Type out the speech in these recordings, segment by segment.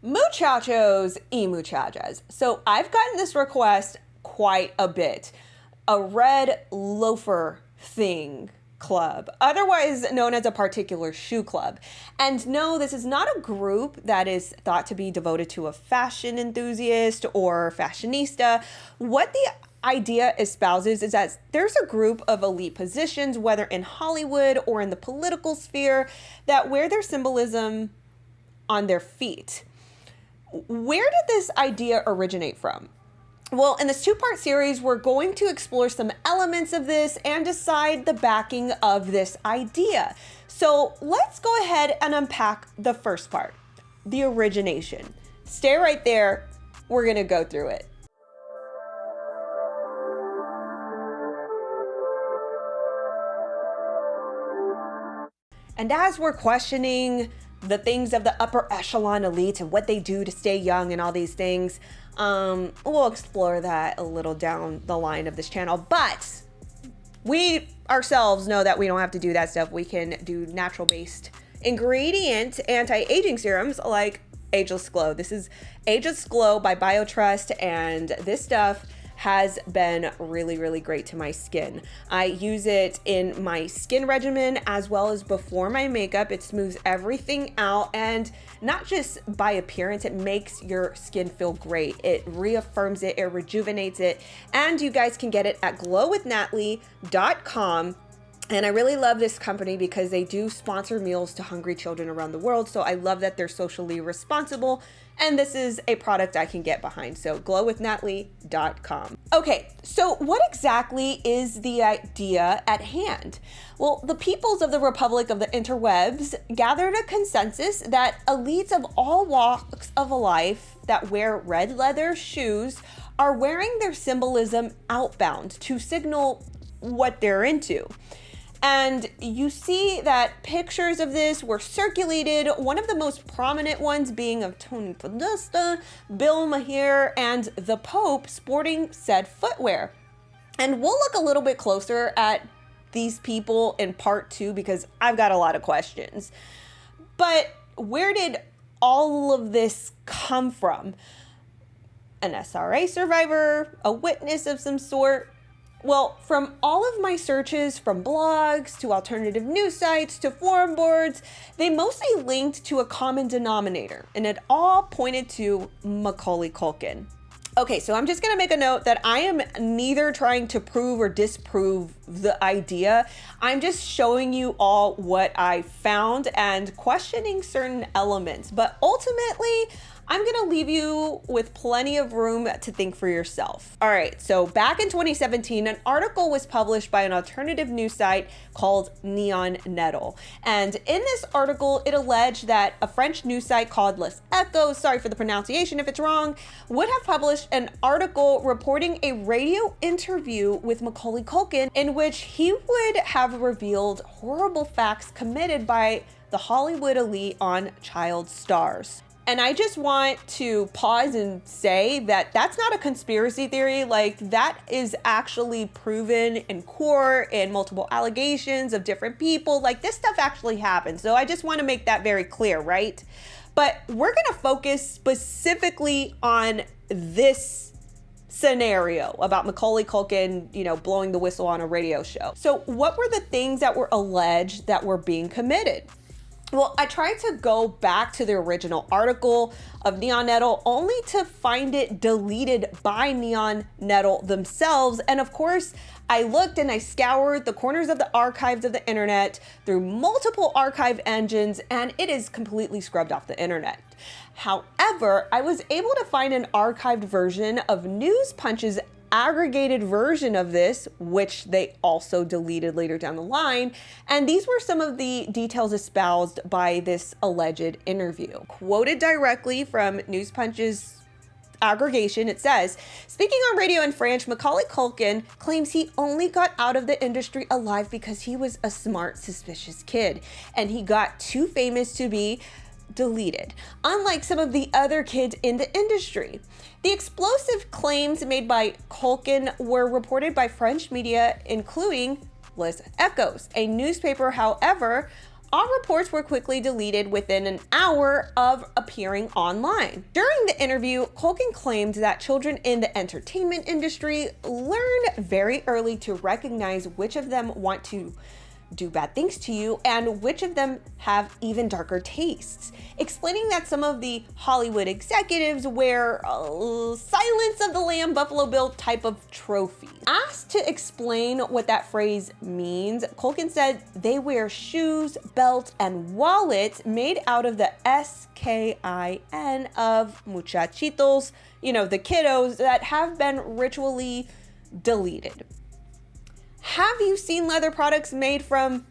Muchachos y muchachas. So I've gotten this request quite a bit. A red loafer thing club, otherwise known as a particular shoe club. And no, this is not a group that is thought to be devoted to a fashion enthusiast or fashionista. What the idea espouses is that there's a group of elite positions, whether in Hollywood or in the political sphere, that wear their symbolism on their feet. Where did this idea originate from? Well, in this two-part series, we're going to explore some elements of this and decide the backing of this idea. So let's go ahead and unpack the first part, the origination. Stay right there. We're going to go through it. And as we're questioning the things of the upper echelon elite and what they do to stay young and all these things, we'll explore that a little down the line of this channel. But we ourselves know that we don't have to do that stuff. We can do natural-based ingredient anti-aging serums like Ageless Glow. This is Ageless Glow by BioTrust, and this stuff has been really, really great to my skin. I use it in my skin regimen as well as before my makeup. It smooths everything out, and not just by appearance, it makes your skin feel great. It reaffirms it, it rejuvenates it, and you guys can get it at 𝑔lowwithnatalie.com. And I really love this company because they do sponsor meals to hungry children around the world. So I love that they're socially responsible. And this is a product I can get behind. So 𝑔lowwithnatalie.com. Okay, so what exactly is the idea at hand? Well, the peoples of the Republic of the Interwebs gathered a consensus that elites of all walks of life that wear red leather shoes are wearing their symbolism outbound to signal what they're into. And you see that pictures of this were circulated, one of the most prominent ones being of Tony Podesta, Bill Maher, and the Pope sporting said footwear. And we'll look a little bit closer at these people in part 2 because I've got a lot of questions. But where did all of this come from? An SRA survivor, a witness of some sort? Well, from all of my searches, from blogs to alternative news sites to forum boards, they mostly linked to a common denominator, and it all pointed to Macaulay Culkin. Okay, so I'm just gonna make a note that I am neither trying to prove or disprove the idea. I'm just showing you all what I found and questioning certain elements, but ultimately, I'm gonna leave you with plenty of room to think for yourself. All right, so back in 2017, an article was published by an alternative news site called Neon Nettle. And in this article, it alleged that a French news site called Les Echos, sorry for the pronunciation if it's wrong, would have published an article reporting a radio interview with Macaulay Culkin in which he would have revealed horrible facts committed by the Hollywood elite on child stars. And I just want to pause and say that that's not a conspiracy theory. Like, that is actually proven in court in multiple allegations of different people. Like, this stuff actually happened. So I just want to make that very clear, right? But we're going to focus specifically on this scenario about Macaulay Culkin, blowing the whistle on a radio show. So what were the things that were alleged that were being committed? Well, I tried to go back to the original article of Neon Nettle only to find it deleted by Neon Nettle themselves. And of course, I looked and I scoured the corners of the archives of the internet through multiple archive engines, and it is completely scrubbed off the internet. However, I was able to find an archived version of News Punch's aggregated version of this, which they also deleted later down the line. And these were some of the details espoused by this alleged interview. Quoted directly from News Punch's aggregation, it says, speaking on radio in French, Macaulay Culkin claims he only got out of the industry alive because he was a smart, suspicious kid, and he got too famous to be deleted, unlike some of the other kids in the industry. The explosive claims made by Culkin were reported by French media, including Les Echos, a newspaper. However, all reports were quickly deleted within an hour of appearing online. During the interview, 𝘠𝐿𝐴𝐿 claimed that children in the entertainment industry learn very early to recognize which of them want to do bad things to you and which of them have even darker tastes, explaining that some of the Hollywood executives wear Silence of the Lamb Buffalo Bill type of trophies. Asked to explain what that phrase means, 𝘠𝐿 said they wear shoes, belts, and wallets made out of the SKIN of muchachitos, the kiddos that have been ritually deleted. Have you seen leather products made from?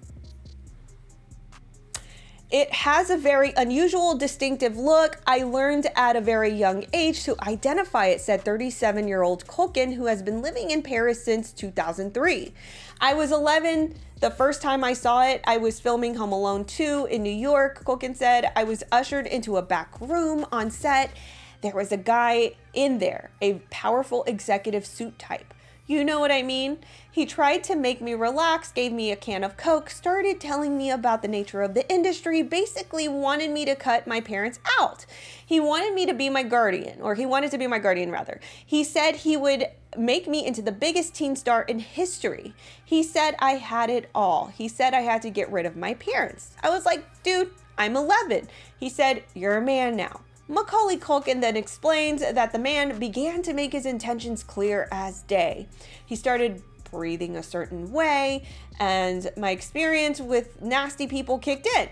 It has a very unusual, distinctive look. I learned at a very young age to identify it, said 37-year-old 𝘠𝐿, who has been living in Paris since 2003. I was 11 the first time I saw it. I was filming Home Alone 2 in New York, 𝘠𝐿 said. I was ushered into a back room on set. There was a guy in there, a powerful executive suit type. You know what I mean? He tried to make me relax, gave me a can of Coke, started telling me about the nature of the industry, basically wanted me to cut my parents out. He wanted me to be my guardian, or he wanted to be my guardian rather. He said he would make me into the biggest teen star in history. He said I had it all. He said I had to get rid of my parents. I was like, dude, I'm 11. He said, you're a man now. Macaulay Culkin then explains that the man began to make his intentions clear as day. He started breathing a certain way, and my experience with nasty people kicked in.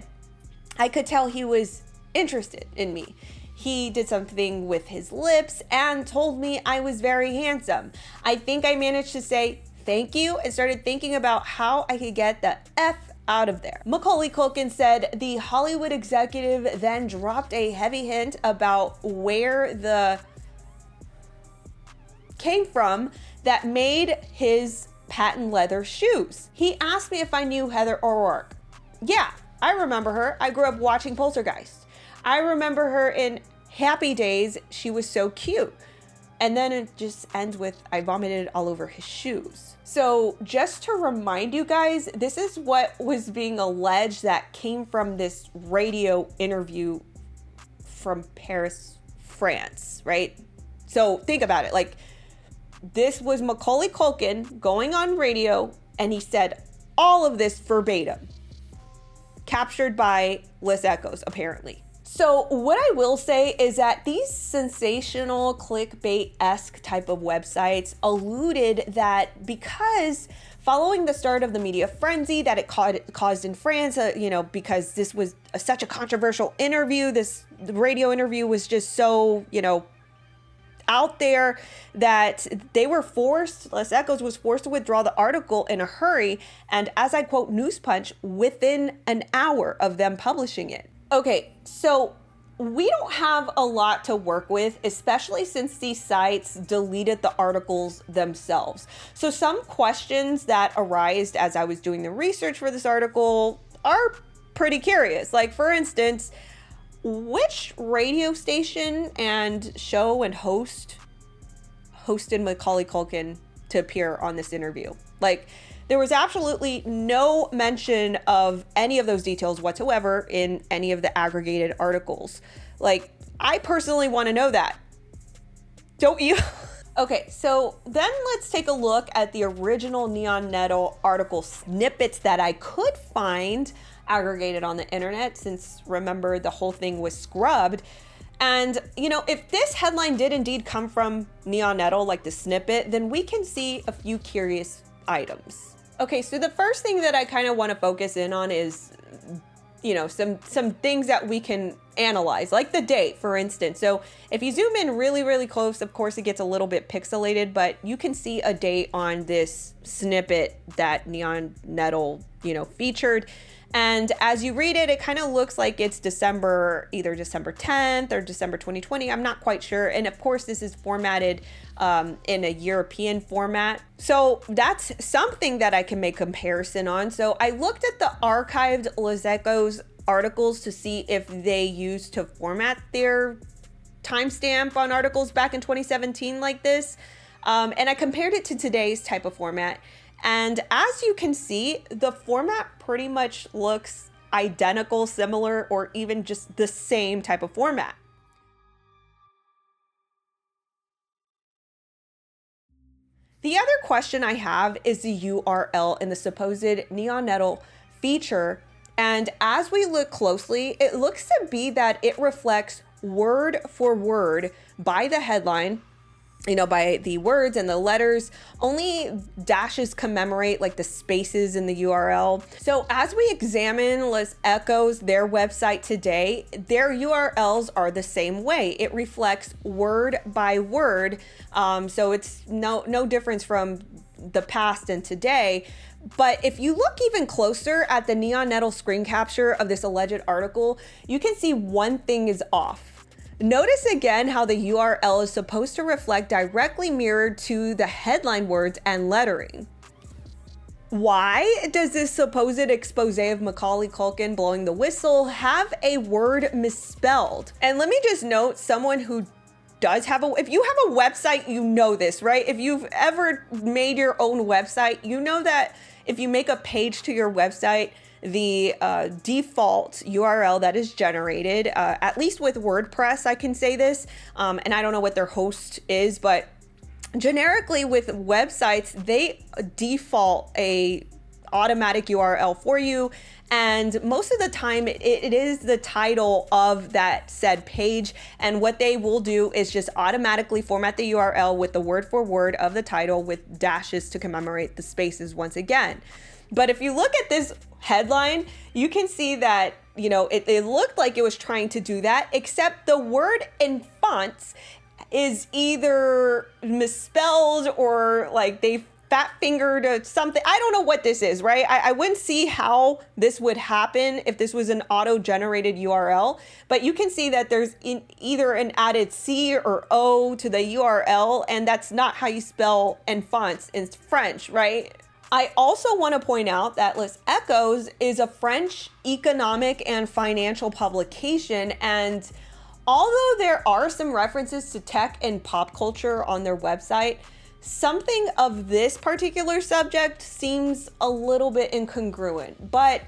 I could tell he was interested in me. He did something with his lips and told me I was very handsome. I think I managed to say thank you and started thinking about how I could get the F out of there. Macaulay Culkin said the Hollywood executive then dropped a heavy hint about where the came from that made his patent leather shoes. He asked me if I knew Heather O'Rourke. Yeah, I remember her. I grew up watching Poltergeist. I remember her in Happy Days. She was so cute. And then it just ends with, I vomited all over his shoes. So just to remind you guys, this is what was being alleged that came from this radio interview from Paris, France, right? So think about it. Like, this was Macaulay Culkin going on radio, and he said all of this verbatim, captured by Les Echos, apparently. So what I will say is that these sensational clickbait-esque type of websites alluded that because following the start of the media frenzy that it caused in France, because this was such a controversial interview, the radio interview was just so, out there, that they were forced, Les Echos was forced to withdraw the article in a hurry, and as I quote News Punch, within an hour of them publishing it. Okay, so we don't have a lot to work with, especially since these sites deleted the articles themselves. So some questions that arose as I was doing the research for this article are pretty curious. Like, for instance, which radio station and show and hosted Macaulay Culkin to appear on this interview? Like, there was absolutely no mention of any of those details whatsoever in any of the aggregated articles. Like, I personally want to know that. Don't you? Okay, so then let's take a look at the original Neon Nettle article snippets that I could find aggregated on the internet, since remember the whole thing was scrubbed. And, if this headline did indeed come from Neon Nettle, like the snippet, then we can see a few curious items. Okay, so the first thing that I kind of want to focus in on is, some things that we can analyze, like the date, for instance. So if you zoom in really, really close, of course, it gets a little bit pixelated, but you can see a date on this snippet that Neon Nettle, featured. And as you read it, it kind of looks like it's either December 10th or December 2020. I'm not quite sure. And of course, this is formatted in a European format. So that's something that I can make comparison on. So I looked at the archived Les Echos articles to see if they used to format their timestamp on articles back in 2017 like this. And I compared it to today's type of format. And as you can see, the format pretty much looks identical, similar, or even just the same type of format. The other question I have is the URL in the supposed neonatal feature. And as we look closely, it looks to be that it reflects word for word by the headline, by the words and the letters. Only dashes commemorate like the spaces in the URL. So as we examine 𝘜𝘴𝘦, their website today, their URLs are the same way. It reflects word by word. So it's no difference from the past and today. But if you look even closer at the neonatal screen capture of this alleged article, you can see one thing is off. Notice again how the URL is supposed to reflect directly mirrored to the headline words and lettering. Why does this supposed expose of Macaulay Culkin blowing the whistle have a word misspelled? And let me just note, someone who does have if you have a website, you know this, right? If you've ever made your own website, you know that if you make a page to your website, the default URL that is generated, at least with WordPress, I can say this, and I don't know what their host is, but generically with websites, they default a automatic URL for you. And most of the time it is the title of that said page. And what they will do is just automatically format the URL with the word for word of the title with dashes to commemorate the spaces once again. But if you look at this headline, you can see that, it looked like it was trying to do that, except the word in fonts is either misspelled or like they fat fingered or something. I don't know what this is, right? I wouldn't see how this would happen if this was an auto-generated URL, but you can see that there's either an added C or O to the URL, and that's not how you spell in fonts in French, right? I also want to point out that 𝘜𝘴𝘦 is a French economic and financial publication, and although there are some references to tech and pop culture on their website, something of this particular subject seems a little bit incongruent, but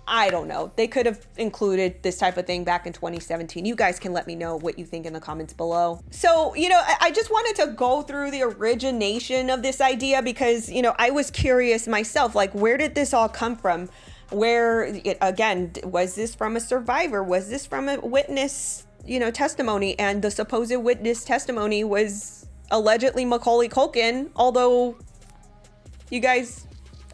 I don't know. They could have included this type of thing back in 2017. You guys can let me know what you think in the comments below. So, I just wanted to go through the origination of this idea because, I was curious myself, like, where did this all come from? Again, was this from a survivor? Was this from a witness, testimony? And the supposed witness testimony was allegedly Macaulay Culkin, although you guys,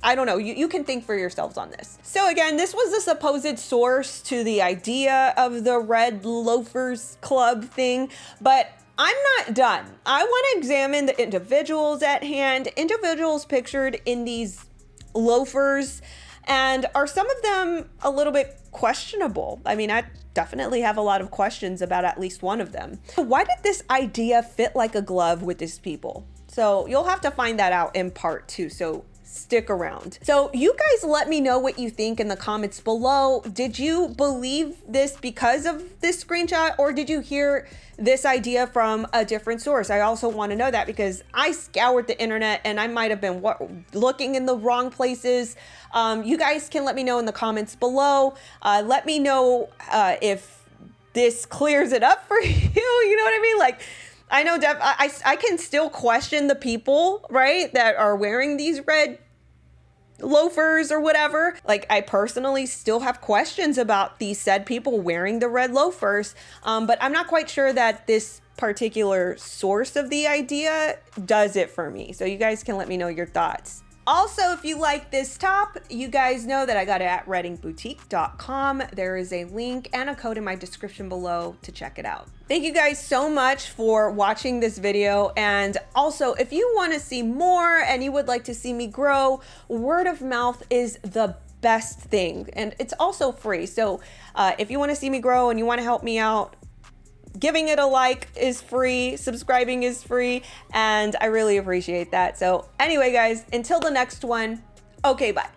I don't know, you can think for yourselves on this. So again, this was the supposed source to the idea of the Red Loafers Club thing, but I'm not done. I want to examine the individuals at hand, individuals pictured in these loafers, and are some of them a little bit questionable? I mean, I definitely have a lot of questions about at least one of them. Why did this idea fit like a glove with these people? So you'll have to find that out in part 2. So stick around. So you guys let me know what you think in the comments below. Did you believe this because of this screenshot, or did you hear this idea from a different source? I also want to know that because I scoured the internet and I might have been looking in the wrong places. You guys can let me know in the comments below. Let me know if this clears it up for you. You know what I mean? Like, I know I can still question the people, right, that are wearing these red loafers or whatever. Like, I personally still have questions about these said people wearing the red loafers, but I'm not quite sure that this particular source of the idea does it for me. So you guys can let me know your thoughts. Also, if you like this top, you guys know that I got it at reddingboutique.com. There is a link and a code in my description below to check it out. Thank you guys so much for watching this video. And also, if you want to see more and you would like to see me grow, word of mouth is the best thing. And it's also free. So if you want to see me grow and you want to help me out, giving it a like is free, subscribing is free, and I really appreciate that. So anyway, guys, until the next one, okay, bye.